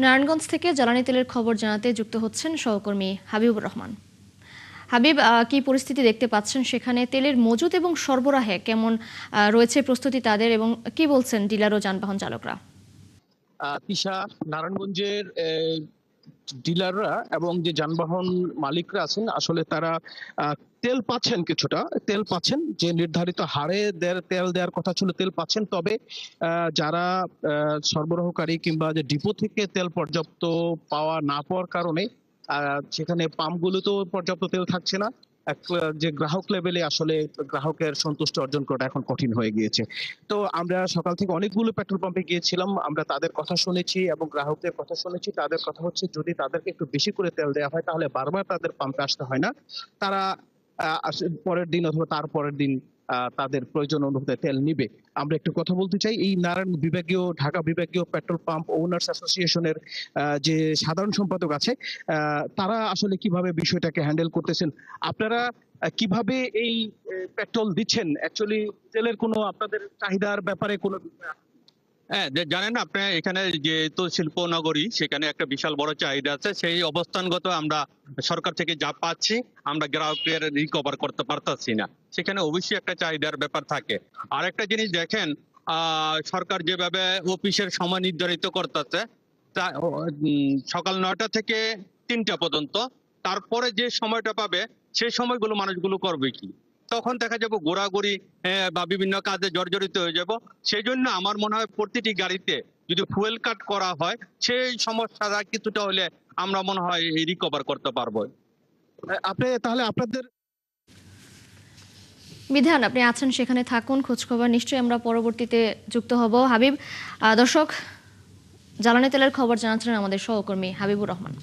নারায়ণগঞ্জ থেকে জ্বালানি তেলের খবর জানাতে যুক্ত হচ্ছেন সহকর্মী হাবিবুর রহমান। হাবিব, কি পরিস্থিতি দেখতে পাচ্ছেন সেখানে? তেলের মজুত এবং সরবরাহে কেমন রয়েছে প্রস্তুতি তাদের, এবং কি বলছেন ডিলার ও যানবাহন চালকরা? তিশা, নারায়ণগঞ্জের ডিলাররা এবং যে যানবাহন মালিকরা আছেন আসলে তারা তেল পাচ্ছেন, কিছুটা তেল পাচ্ছেন, যে নির্ধারিত হারে তেল দেওয়ার কথা ছিল তেল পাচ্ছেন। তবে যারা সরবরাহকারী কিংবা যে ডিপো থেকে তেল পর্যাপ্ত পাওয়া না পাওয়ার কারণে সেখানে পাম্পগুলোতেও পর্যাপ্ত তেল থাকছে না। যে গ্রাহক লেভেলে আসলে গ্রাহকের সন্তুষ্টি অর্জন করা এখন কঠিন হয়ে গিয়েছে। তো আমরা সকাল থেকে অনেকগুলো পেট্রোল পাম্পে গিয়েছিলাম, আমরা তাদের কথা শুনেছি এবং গ্রাহকদের কথা শুনেছি। তাদের কথা হচ্ছে যদি তাদেরকে একটু বেশি করে তেল দেওয়া হয় তাহলে বারবার তাদের পাম্পে আসতে হয় না। তারা পরের দিন অথবা তার পরের দিন তাদের প্রয়োজন অনুযায়ী তেল নিবে। আমরা একটু কথা বলতে চাই এই ঢাকা বিভাগীয় পেট্রোল পাম্প ওনার্স অ্যাসোসিয়েশনের যে সাধারণ সম্পাদক আছে, তারা আসলে কিভাবে বিষয়টাকে হ্যান্ডেল করতেছেন। আপনারা কিভাবে এই পেট্রোল দিচ্ছেন? অ্যাকচুয়ালি তেলের কোনো আপনাদের চাহিদার ব্যাপারে কোনো হ্যাঁ, জানেন আপনি এখানে যেহেতু শিল্প নগরী, সেখানে একটা বিশাল বড় চাহিদা আছে। সেই অবস্থানগত আমরা সরকার থেকে যা পাচ্ছি আমরা গ্রাহকের রিকভার করতে পারতাছি না। সেখানে অবশ্যই একটা চাহিদার ব্যাপার থাকে। আর একটা জিনিস দেখেন, সরকার যেভাবে অফিসের সময় নির্ধারিত করতেছে, সকাল 9টা থেকে 3টা পর্যন্ত, তারপরে যে সময়টা পাবে সেই সময়গুলো মানুষগুলো করবে কি? তখন দেখা যাবে ঘোরাঘুরি বা বিভিন্ন কাজে জর্জরিত হয়ে যাব। সেই জন্য আমার মনে হয় প্রতিটি গাড়িতে যদি ফুয়েল কাট করা হয়, সেই সমস্যাটা কিছুটা হলে আমরা মনে হয় রিকভার করতে পারবো। আপনি তাহলে আপনাদের বিধান, আপনি আছেন সেখানে থাকুন, খোঁজখবর নিশ্চয়ই আমরা পরবর্তীতে যুক্ত হব। হাবিব, দর্শক, জ্বালানি তেলের খবর জানাচ্ছিলেন আমাদের সহকর্মী হাবিবুর রহমান।